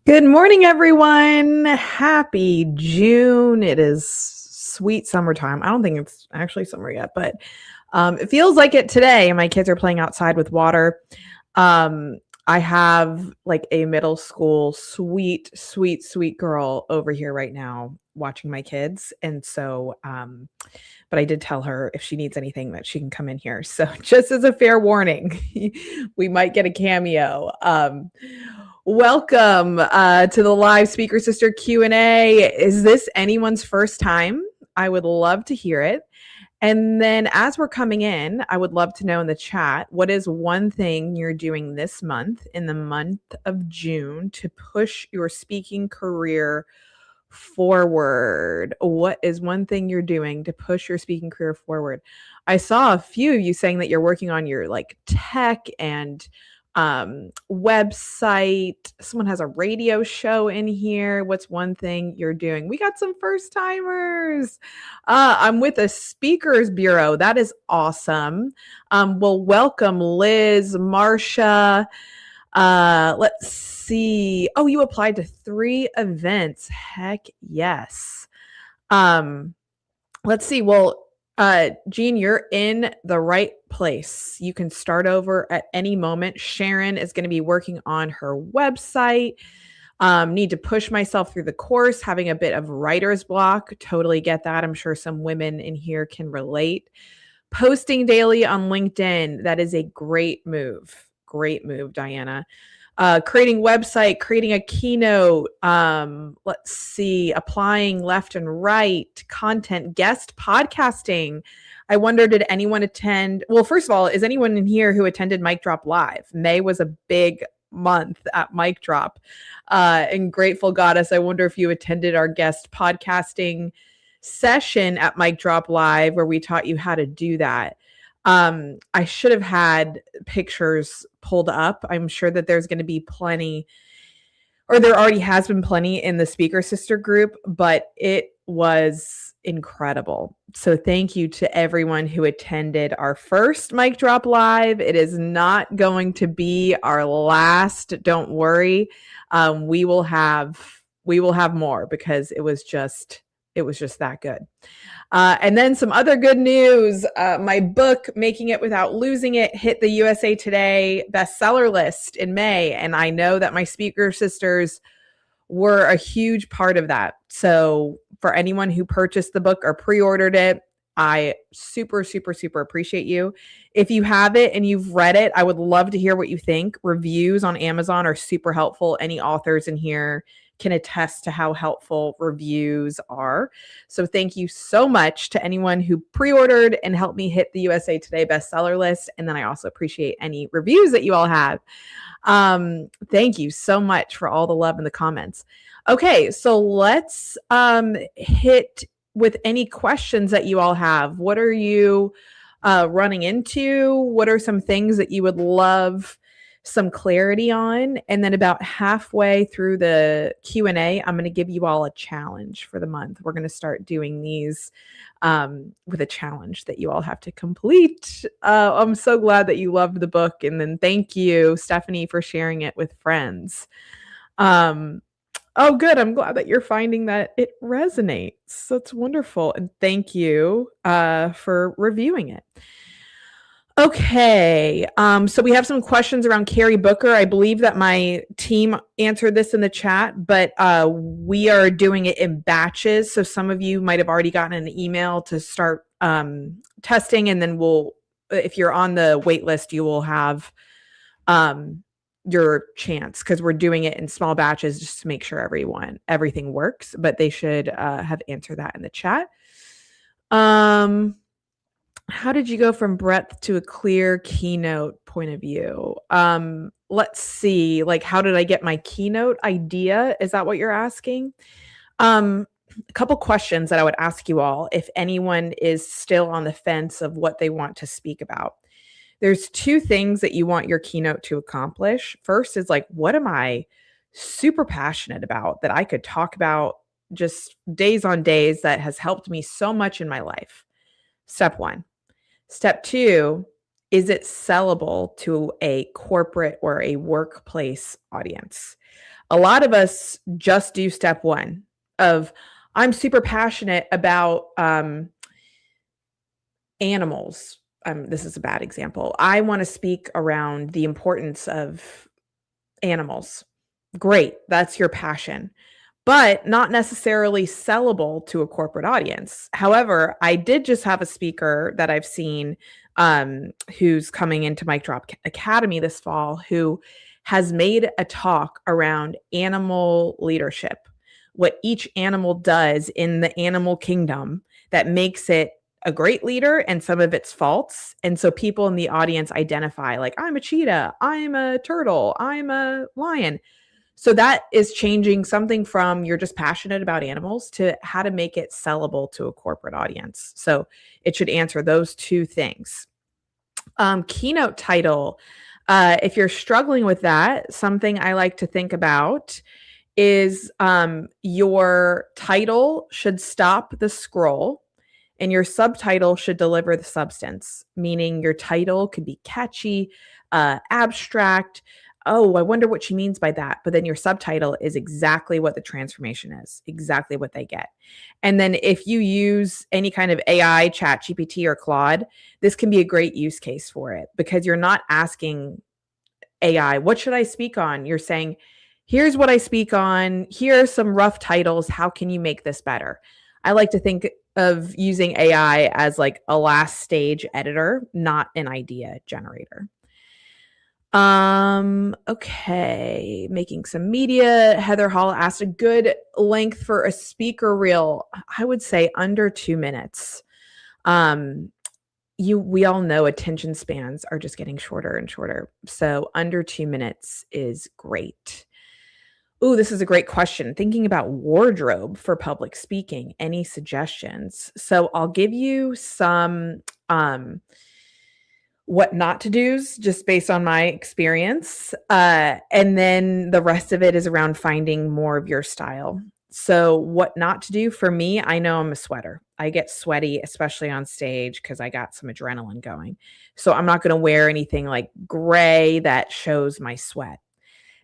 Good morning, everyone. Happy June. It is sweet summertime. I don't think it's actually summer yet, but it feels like it today. My kids are playing outside with water. Um, I have like a middle school sweet girl over here right now watching my kids. But I did tell her if she needs anything that she can come in here. So just as a fair warning, we might get a cameo. Welcome to the live Speaker Sister Q&A. Is this anyone's first time? I would love to hear it. And then as we're coming in, I would love to know in the chat, what is one thing you're doing this month, in the month of June, to push your speaking career forward? What is one thing you're doing to push your speaking career forward? I saw a few of you saying that you're working on your like tech and website. Someone has a radio show in here. What's one thing you're doing? We got some first timers. I'm with a speakers bureau. That is awesome. Well, welcome Liz, Marsha. Let's see. Oh, you applied to 3 events. Heck yes. Let's see. Well, Jean, you're in the right place. You can start over at any moment. Sharon is going to be working on her website. Need to push myself through the course, having a bit of writer's block. Totally get that. I'm sure some women in here can relate. Posting daily on LinkedIn. That is a great move. Great move, Diana. Creating website, creating a keynote, let's see, applying left and right, content, guest podcasting. I wonder, did anyone attend? Well, first of all, is anyone in here who attended Mic Drop Live? May was a big month at Mic Drop. And Grateful Goddess, I wonder if you attended our guest podcasting session at Mic Drop Live where we taught you how to do that. I should have had pictures pulled up. I'm sure that there's going to be plenty, or there already has been plenty in the Speaker Sister group, but it was incredible. So thank you to everyone who attended our first Mic Drop Live. It is not going to be our last. Don't worry. We will have more because it was just that good. And then some other good news. My book, Making It Without Losing It, hit the USA Today bestseller list in May. And I know that my speaker sisters were a huge part of that. So for anyone who purchased the book or pre-ordered it, I super appreciate you. If you have it and you've read it, I would love to hear what you think. Reviews on Amazon are super helpful. Any authors in here can attest to how helpful reviews are. So thank you so much to anyone who pre-ordered and helped me hit the USA Today bestseller list. And then I also appreciate any reviews that you all have. Thank you so much for all the love in the comments. Okay, so let's hit with any questions that you all have. What are you running into? What are some things that you would love some clarity on? And then about halfway through the Q&A, I'm going to give you all a challenge for the month. We're going to start doing these with a challenge that you all have to complete. I'm so glad that you loved the book. And then thank you, Stephanie, for sharing it with friends. Oh, good. I'm glad that you're finding that it resonates. That's wonderful. And thank you for reviewing it. Okay, so we have some questions around Carrie Booker. I believe that my team answered this in the chat, but we are doing it in batches. So some of you might have already gotten an email to start testing, and then if you're on the wait list, you will have your chance, because we're doing it in small batches just to make sure everything works. But they should have answered that in the chat. How did you go from breadth to a clear keynote point of view? Let's see, like, how did I get my keynote idea? Is that what you're asking? A couple questions that I would ask you all if anyone is still on the fence of what they want to speak about. There's 2 things that you want your keynote to accomplish. First is like, what am I super passionate about that I could talk about just days on days that has helped me so much in my life? Step 1. Step 2, is it sellable to a corporate or a workplace audience? A lot of us just do step one of, I'm super passionate about animals. This is a bad example. I want to speak around the importance of animals. Great, that's your passion, but not necessarily sellable to a corporate audience. However, I did just have a speaker that I've seen who's coming into Mic Drop Academy this fall who has made a talk around animal leadership, what each animal does in the animal kingdom that makes it a great leader and some of its faults. And so people in the audience identify like, I'm a cheetah, I'm a turtle, I'm a lion. So that is changing something from you're just passionate about animals to how to make it sellable to a corporate audience. So it should answer those two things. Keynote title. If you're struggling with that, something I like to think about is your title should stop the scroll and your subtitle should deliver the substance, meaning your title could be catchy, abstract. Oh, I wonder what she means by that. But then your subtitle is exactly what the transformation is, exactly what they get. And then if you use any kind of AI, ChatGPT or Claude, this can be a great use case for it because you're not asking AI, what should I speak on? You're saying, here's what I speak on. Here are some rough titles. How can you make this better? I like to think of using AI as like a last stage editor, not an idea generator. Okay, making some media. Heather Hall asked a good length for a speaker reel. I would say under 2 minutes. We all know attention spans are just getting shorter and shorter. So under 2 minutes is great. Ooh, this is a great question. Thinking about wardrobe for public speaking, any suggestions? So I'll give you some what not to do's just based on my experience. And then the rest of it is around finding more of your style. So what not to do for me, I know I'm a sweater. I get sweaty, especially on stage because I got some adrenaline going. So I'm not going to wear anything like gray that shows my sweat.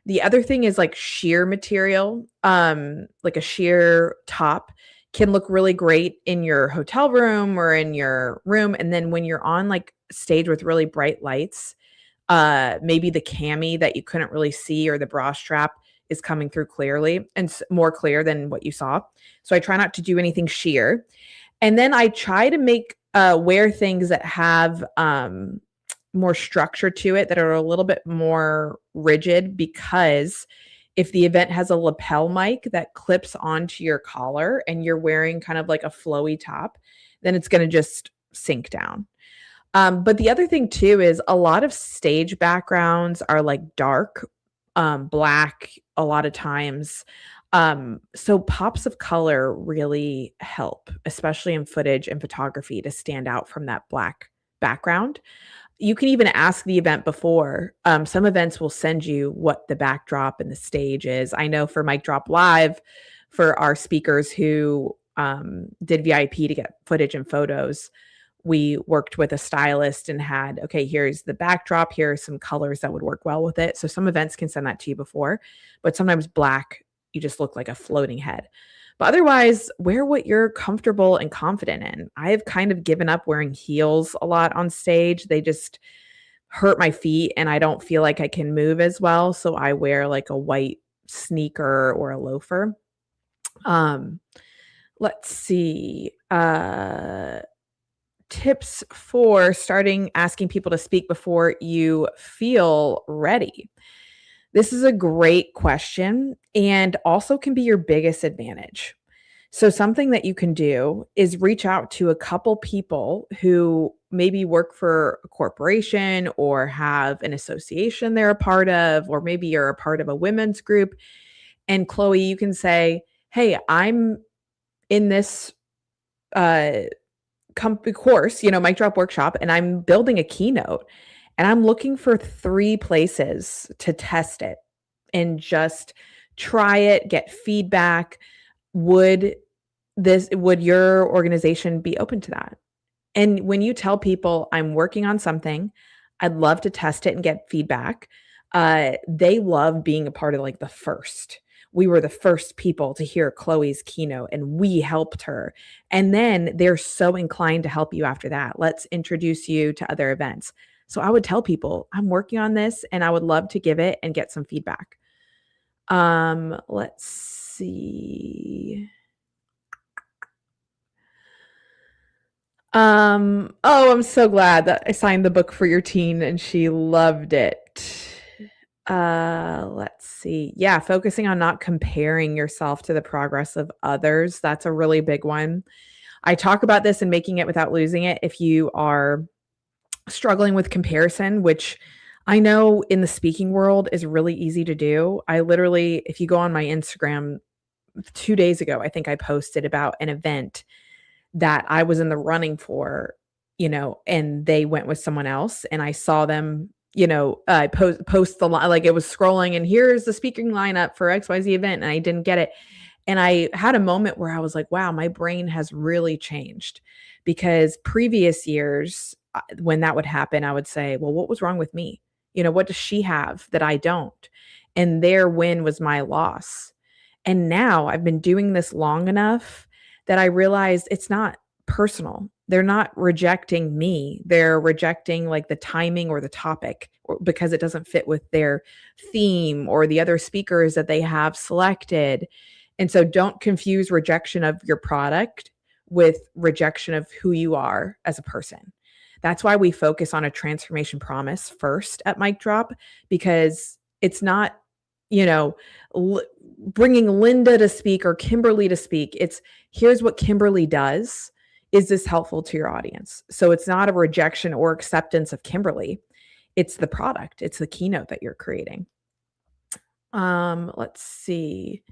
The other thing is like sheer material, like a sheer top can look really great in your hotel room or in your room. And then when you're on like stage with really bright lights, maybe the cami that you couldn't really see or the bra strap is coming through clearly and more clear than what you saw. So I try not to do anything sheer. And then I try to wear things that have more structure to it, that are a little bit more rigid, because if the event has a lapel mic that clips onto your collar and you're wearing kind of like a flowy top, then it's going to just sink down. But the other thing too is a lot of stage backgrounds are like dark, black a lot of times. So pops of color really help, especially in footage and photography, to stand out from that black background. You can even ask the event before. Some events will send you what the backdrop and the stage is. I know for Mic Drop Live, for our speakers who did VIP to get footage and photos, we worked with a stylist and had, okay, here's the backdrop. Here are some colors that would work well with it. So some events can send that to you before, but sometimes black, you just look like a floating head. But otherwise, wear what you're comfortable and confident in. I've kind of given up wearing heels a lot on stage. They just hurt my feet and I don't feel like I can move as well. So I wear like a white sneaker or a loafer. Let's see. Tips for asking people to speak before you feel ready. This is a great question and also can be your biggest advantage. So something that you can do is reach out to a couple people who maybe work for a corporation or have an association they're a part of, or maybe you're a part of a women's group. And Chloe, you can say, hey, I'm in this course, Mic Drop Workshop, and I'm building a keynote. And I'm looking for 3 places to test it and just try it, get feedback. Would your organization be open to that? And when you tell people I'm working on something, I'd love to test it and get feedback. they love being a part of like the first. We were the first people to hear Chloe's keynote and we helped her. And then they're so inclined to help you after that. Let's introduce you to other events. So I would tell people, I'm working on this and I would love to give it and get some feedback. Let's see. Oh, I'm so glad that I signed the book for your teen and she loved it. Let's see. Yeah, focusing on not comparing yourself to the progress of others. That's a really big one. I talk about this in Making It Without Losing It. If you are struggling with comparison, which I know in the speaking world is really easy to do. I literally, if you go on my Instagram 2 days ago, I think I posted about an event that I was in the running for, and they went with someone else and I saw them, post the line, like it was scrolling and here's the speaking lineup for XYZ event and I didn't get it. And I had a moment where I was like, wow, my brain has really changed because previous years when that would happen, I would say, well, what was wrong with me? What does she have that I don't? And their win was my loss. And now I've been doing this long enough that I realized it's not personal. They're not rejecting me. They're rejecting like the timing or the topic because it doesn't fit with their theme or the other speakers that they have selected. And so don't confuse rejection of your product with rejection of who you are as a person. That's why we focus on a transformation promise first at Mic Drop, because it's not, bringing Linda to speak or Kimberly to speak. It's here's what Kimberly does. Is this helpful to your audience? So it's not a rejection or acceptance of Kimberly. It's the product. It's the keynote that you're creating. Let's see.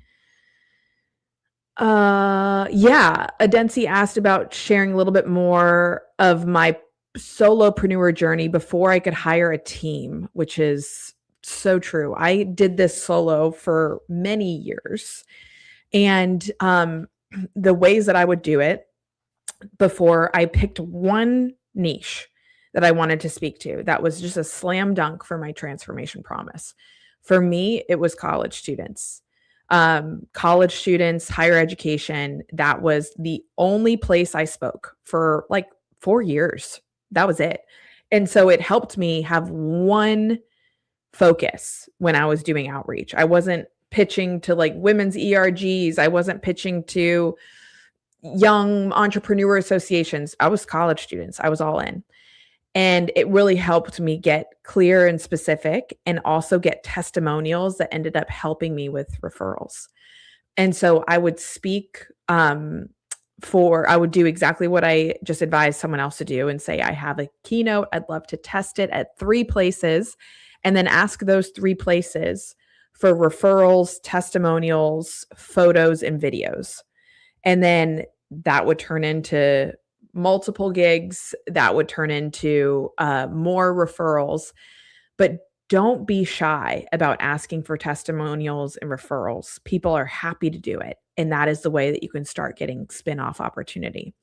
Yeah, Adensi asked about sharing a little bit more of my solopreneur journey before I could hire a team, which is so true. I did this solo for many years. And the ways that I would do it before I picked one niche that I wanted to speak to, that was just a slam dunk for my transformation promise. For me, it was college students. College students, higher education. That was the only place I spoke for like 4 years. That was it. And so it helped me have one focus when I was doing outreach. I wasn't pitching to like women's ERGs. I wasn't pitching to young entrepreneur associations. I was college students. I was all in. And it really helped me get clear and specific and also get testimonials that ended up helping me with referrals. And so I would speak I would do exactly what I just advised someone else to do and say, I have a keynote. I'd love to test it at 3 places and then ask those 3 places for referrals, testimonials, photos, and videos. And then that would turn into multiple gigs, that would turn into more referrals. But don't be shy about asking for testimonials and referrals. People are happy to do it. And that is the way that you can start getting spin-off opportunity.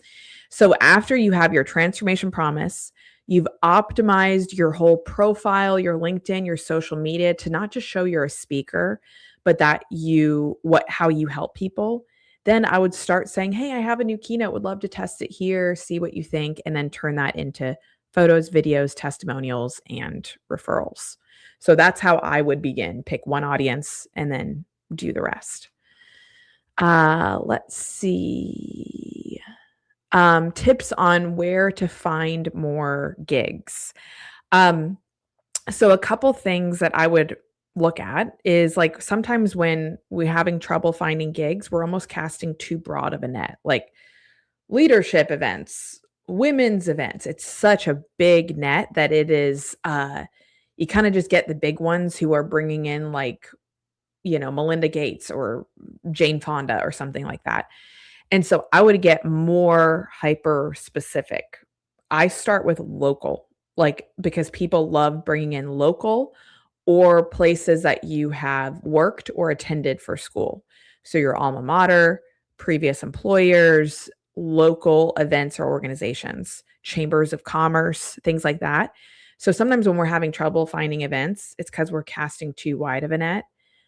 So after you have your transformation promise, you've optimized your whole profile, your LinkedIn, your social media to not just show you're a speaker, but that how you help people. Then I would start saying, hey, I have a new keynote, would love to test it here, see what you think, and then turn that into photos, videos, testimonials, and referrals. So that's how I would begin. Pick one audience and then do the rest. Let's see. Tips on where to find more gigs. So a couple things that I would look at is like sometimes when we're having trouble finding gigs, we're almost casting too broad of a net, like leadership events, women's events. It's such a big net that it is, you kind of just get the big ones who are bringing in like, Melinda Gates or Jane Fonda or something like that. And so I would get more hyper specific. I start with local, like because people love bringing in local or places that you have worked or attended for school. So your alma mater, previous employers, local events or organizations, chambers of commerce, things like that. So sometimes when we're having trouble finding events, it's because we're casting too wide of a net.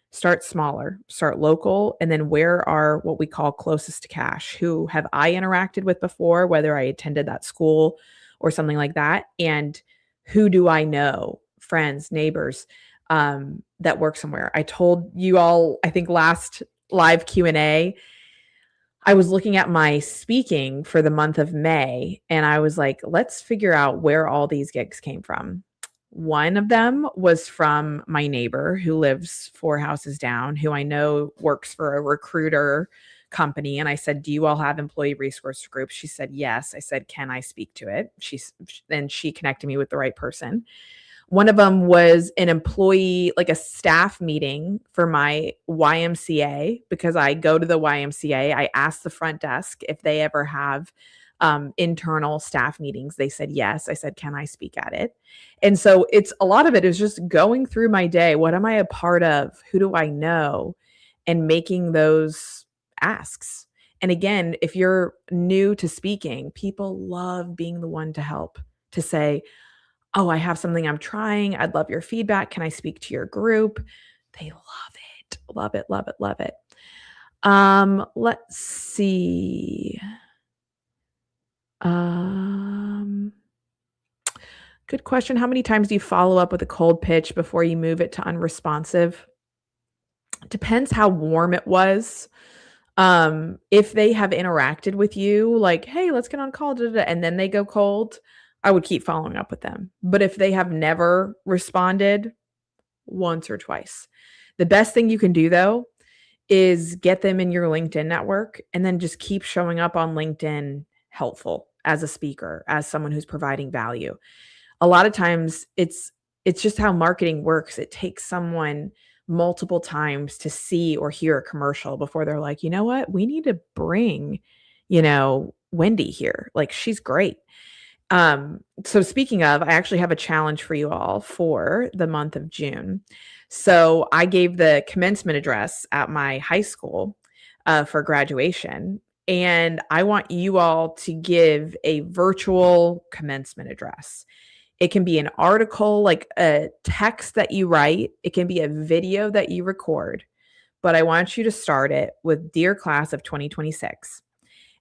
Start smaller, start local, and then where are what we call closest to cash? Who have I interacted with before, whether I attended that school or something like that? And who do I know, friends, neighbors, that work somewhere? I told you all, I think last live Q&A, I was looking at my speaking for the month of May, and I was like, let's figure out where all these gigs came from. One of them was from my neighbor who lives 4 houses down, who I know works for a recruiter company. And I said, do you all have employee resource groups? She said, yes. I said, can I speak to it? Then she connected me with the right person. One of them was an employee, like a staff meeting for my YMCA, because I go to the YMCA. I asked the front desk if they ever have internal staff meetings. They said yes. I said, can I speak at it? And so it's a lot of it is just going through my day. What am I a part of? Who do I know? And making those asks. And again, if you're new to speaking, people love being the one to help, to say, oh, I have something I'm trying. I'd love your feedback. Can I speak to your group? They love it. Love it, love it, love it. Let's see. Good question. How many times do you follow up with a cold pitch before you move it to unresponsive? Depends how warm it was. If they have interacted with you, like, hey, let's get on call, and then they go cold, I would keep following up with them. But if they have never responded, once or twice. The best thing you can do, though, is get them in your LinkedIn network and then just keep showing up on LinkedIn helpful as a speaker, as someone who's providing value. A lot of times it's just how marketing works. It takes someone multiple times to see or hear a commercial before they're like, you know what, we need to bring, Wendy here. Like, she's great. So speaking of, I actually have a challenge for you all for the month of June. So I gave the commencement address at my high school for graduation, and I want you all to give a virtual commencement address. It can be an article, like a text that you write. It can be a video that you record, but I want you to start it with Dear Class of 2026.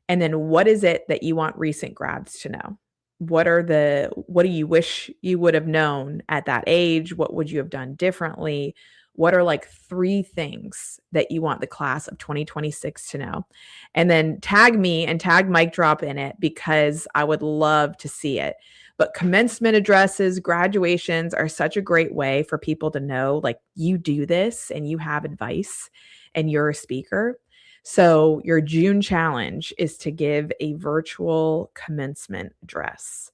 And then what is it that you want recent grads to know? What do you wish you would have known at that age? What would you have done differently? What are like 3 things that you want the class of 2026 to know? And then tag me and tag Mic Drop in it, because I would love to see it. But commencement addresses, graduations are such a great way for people to know, like, you do this and you have advice and you're a speaker. So your June challenge is to give a virtual commencement address.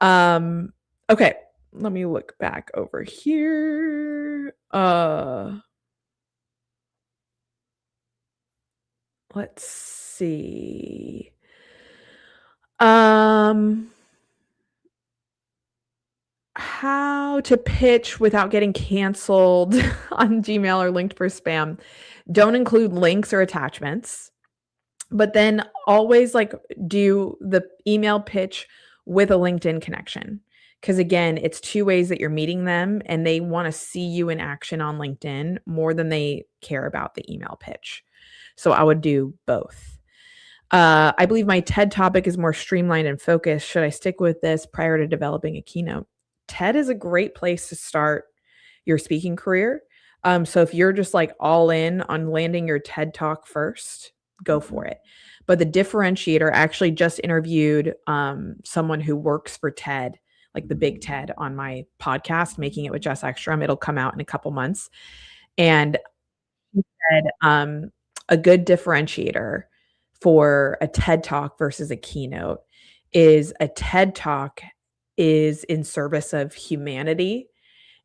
Okay, let me look back over here. Let's see. How to pitch without getting canceled on Gmail or linked for spam. Don't include links or attachments, but then always do the email pitch with a LinkedIn connection. Because again, it's 2 ways that you're meeting them, and they want to see you in action on LinkedIn more than they care about the email pitch. So I would do both. I believe my TED topic is more streamlined and focused. Should I stick with this prior to developing a keynote? TED is a great place to start your speaking career. So if you're just like all in on landing your TED talk first, go for it. But the differentiator, I actually just interviewed someone who works for TED, like the big TED, on my podcast, Making It with Jess Ekstrom. It'll come out in a couple months. And he said a good differentiator for a TED talk versus a keynote is a TED talk is in service of humanity,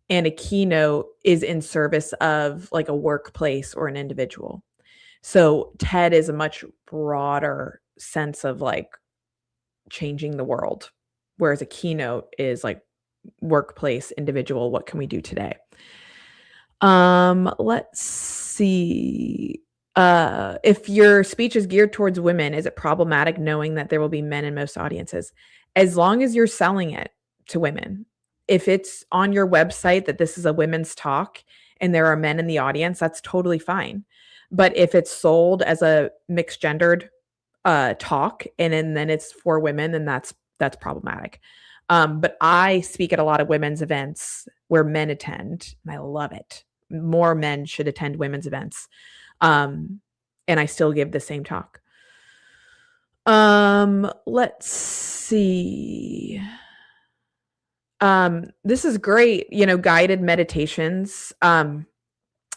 and a keynote is in service of like a workplace or an individual. So TED is a much broader sense of like changing the world, whereas a keynote is like workplace, individual, what can we do today? Let's see. If your speech is geared towards women, is it problematic knowing that there will be men in most audiences? As long as you're selling it to women, if it's on your website that this is a women's talk and there are men in the audience, that's totally fine. But if it's sold as a mixed gendered talk and then it's for women, then that's problematic. But I speak at a lot of women's events where men attend, and I love it. More men should attend women's events. Um, and I still give the same talk. Let's see. This is great, guided meditations.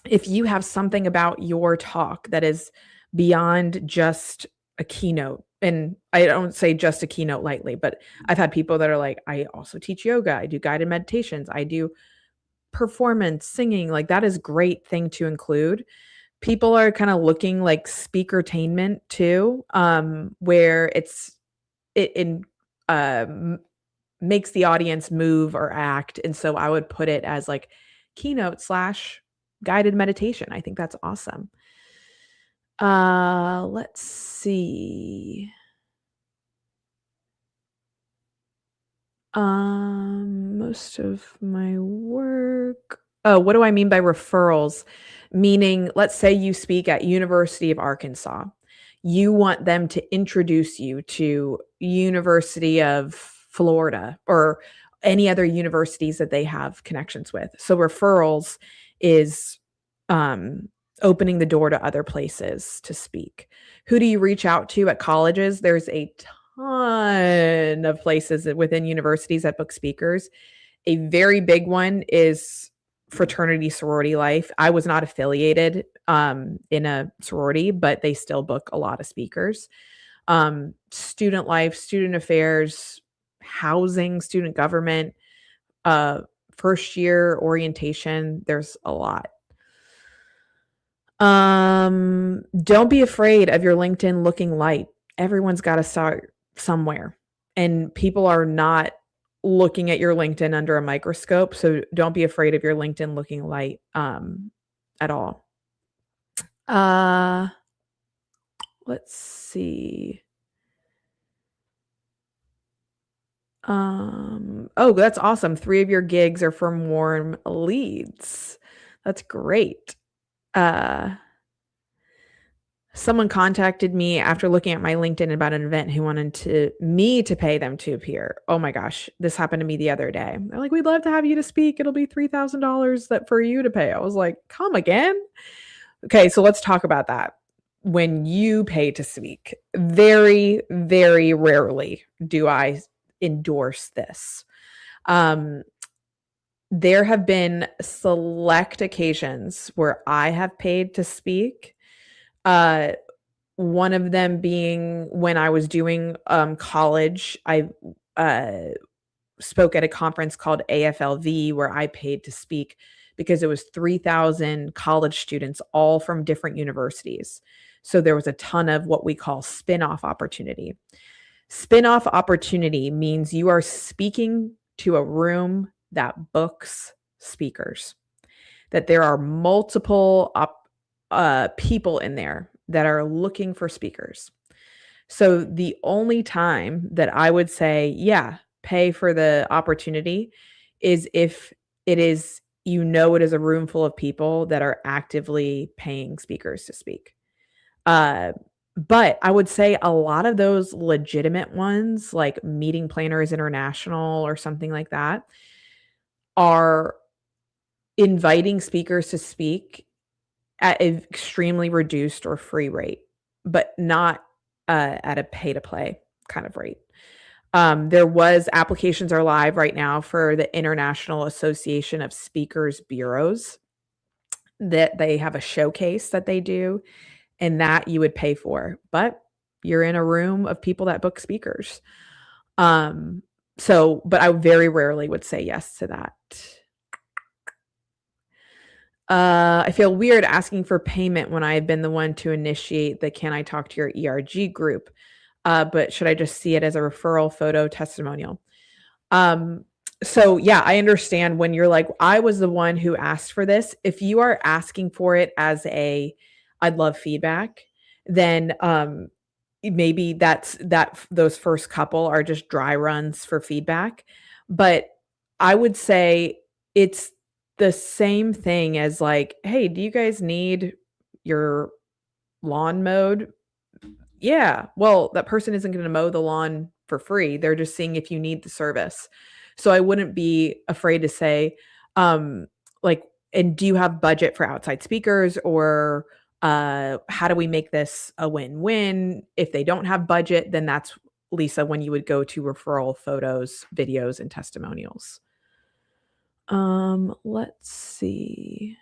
If you have something about your talk that is beyond just a keynote, and I don't say just a keynote lightly, but I've had people that are like, I also teach yoga, I do guided meditations, I do performance, singing, like that is great thing to include. People are kind of looking like speakertainment too, where it in makes the audience move or act. And so I would put it as like keynote slash guided meditation. I think that's awesome. Let's see. Most of my work. Oh, what do I mean by referrals? Meaning, let's say you speak at University of Arkansas. You want them to introduce you to University of Florida or any other universities that they have connections with. So referrals is opening the door to other places to speak. Who do you reach out to at colleges? There's a ton of places within universities that book speakers. A very big one is fraternity sorority life. I was not affiliated in a sorority, but they still book a lot of speakers. Student life, student affairs, housing, student government, first year orientation, there's a lot. Don't be afraid of your LinkedIn looking light. Everyone's got to start somewhere, and people are not looking at your LinkedIn under a microscope. So don't be afraid of your LinkedIn looking light at all. Let's see. Oh, that's awesome. 3 of your gigs are from warm leads. That's great. Someone contacted me after looking at my LinkedIn about an event who wanted me to pay them to appear. Oh my gosh, this happened to me the other day. They're like, "We'd love to have you to speak. It'll be $3,000 that for you to pay." I was like, "Come again?" Okay, so let's talk about that. When you pay to speak, very, very rarely do I endorse this. There have been select occasions where I have paid to speak. One of them being when I was doing college. I spoke at a conference called AFLV where I paid to speak because it was 3,000 college students, all from different universities. So there was a ton of what we call spin-off opportunity. Spin-off opportunity means you are speaking to a room that books speakers, that there are multiple people in there that are looking for speakers. So the only time that I would say, yeah, pay for the opportunity is if it is, it is a room full of people that are actively paying speakers to speak. But I would say a lot of those legitimate ones, like Meeting Planners International or something like that, are inviting speakers to speak at an extremely reduced or free rate, but not at a pay to play kind of rate. Applications are live right now for the International Association of Speakers Bureaus, that they have a showcase that they do, and that you would pay for, but you're in a room of people that book speakers. But I very rarely would say yes to that. I feel weird asking for payment when I've been the one to initiate the "Can I talk to your ERG group?" But should I just see it as a referral photo testimonial? So yeah, I understand when you're like, I was the one who asked for this. If you are asking for it as I'd love feedback, then maybe those first couple are just dry runs for feedback. But I would say it's the same thing as like, "Hey, do you guys need your lawn mowed?" Yeah. Well, that person isn't gonna mow the lawn for free. They're just seeing if you need the service. So I wouldn't be afraid to say, um, like, "And do you have budget for outside speakers?" Or, "How do we make this a win-win?" If they don't have budget, then that's, Lisa, when you would go to referral photos, videos, and testimonials. Let's see.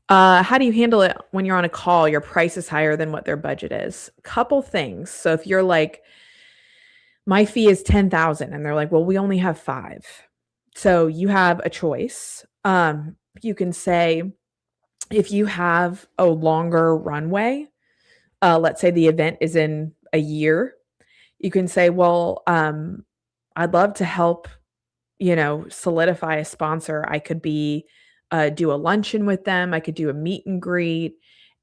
How do you handle it when you're on a call, your price is higher than what their budget is? Couple things. So if you're like, "My fee is 10,000," and they're like, "Well, we only have 5." So you have a choice. You can say, if you have a longer runway, let's say the event is in a year, you can say, "Well, I'd love to help, solidify a sponsor. I could do a luncheon with them. I could do a meet and greet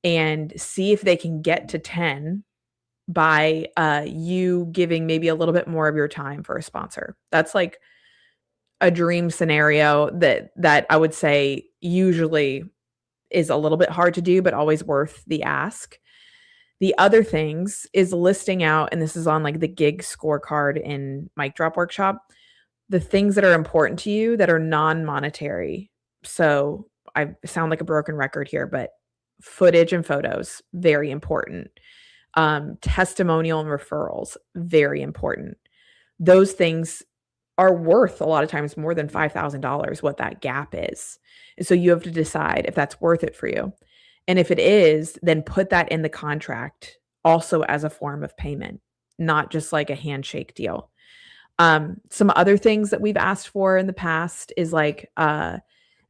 and see if they can get to 10 by, you giving maybe a little bit more of your time for a sponsor." That's like a dream scenario that I would say usually is a little bit hard to do, but always worth the ask. The other things is listing out, and this is on like the gig scorecard in Mic Drop Workshop, the things that are important to you that are non-monetary. So I sound like a broken record here, but footage and photos, very important. Testimonial and referrals, very important. Those things are worth a lot of times more than $5,000, what that gap is. And so you have to decide if that's worth it for you. And if it is, then put that in the contract also as a form of payment, not just like a handshake deal. Some other things that we've asked for in the past is like,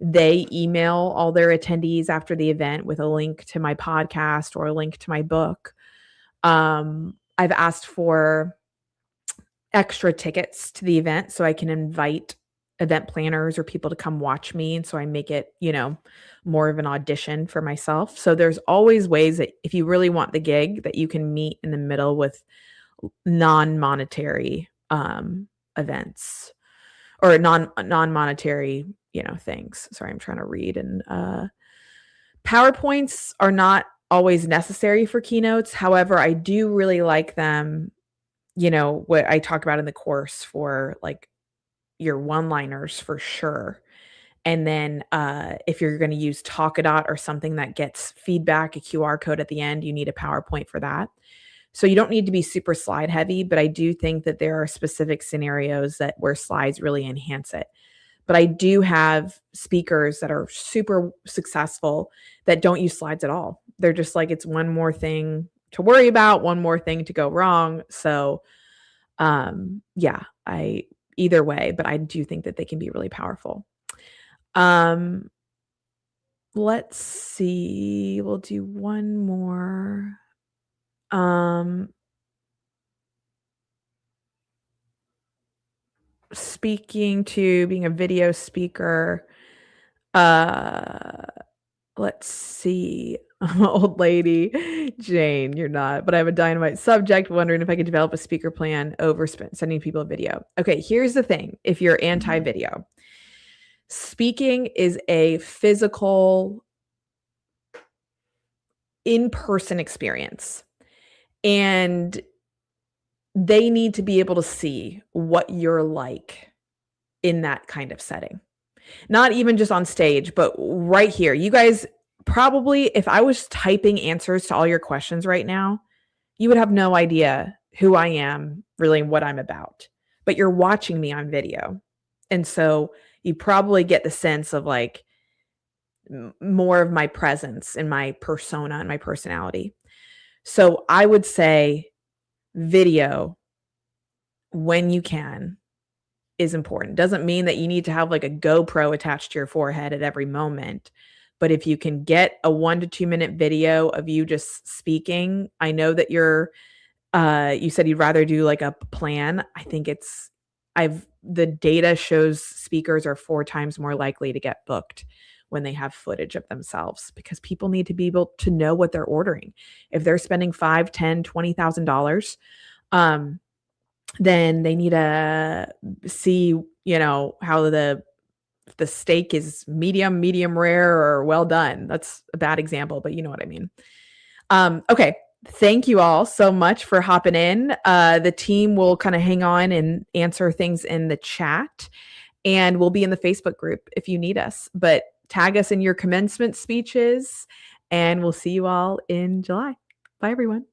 they email all their attendees after the event with a link to my podcast or a link to my book. I've asked for extra tickets to the event so I can invite event planners or people to come watch me, and so I make it, more of an audition for myself. So there's always ways that if you really want the gig, that you can meet in the middle with non-monetary, events or non-monetary, things. Sorry, I'm trying to read, and, PowerPoints are not always necessary for keynotes. However, I do really like them, what I talk about in the course for, like, your one-liners for sure. And then, if you're gonna use Talkadot or something that gets feedback, a QR code at the end, you need a PowerPoint for that. So you don't need to be super slide heavy, but I do think that there are specific scenarios where slides really enhance it. But I do have speakers that are super successful that don't use slides at all. They're just like, it's one more thing to worry about, one more thing to go wrong. So, yeah, I either way, but I do think that they can be really powerful. Um, let's see. We'll do one more. Um, speaking to being a video speaker, uh, let's see. I'm an old lady. Jane, you're not, but I have a dynamite subject, wondering if I could develop a speaker plan over sending people a video. Okay, here's the thing. If you're anti-video, speaking is a physical, in-person experience. And they need to be able to see what you're like in that kind of setting. Not even just on stage, but right here. You guys probably, if I was typing answers to all your questions right now, you would have no idea who I am, really what I'm about. But you're watching me on video. And so you probably get the sense of like more of my presence and my persona and my personality. So I would say video, when you can, is important. Doesn't mean that you need to have like a GoPro attached to your forehead at every moment. But if you can get a 1 to 2 minute video of you just speaking, I know that you said you'd rather do like a plan. I think the data shows speakers are 4 times more likely to get booked when they have footage of themselves, because people need to be able to know what they're ordering. If they're spending $5, $10, $20,000, then they need to see, how the steak is medium rare, or well done. That's a bad example, but you know what I mean. Okay. Thank you all so much for hopping in. The team will kind of hang on and answer things in the chat, and we'll be in the Facebook group if you need us. But tag us in your commencement speeches, and we'll see you all in July. Bye, everyone.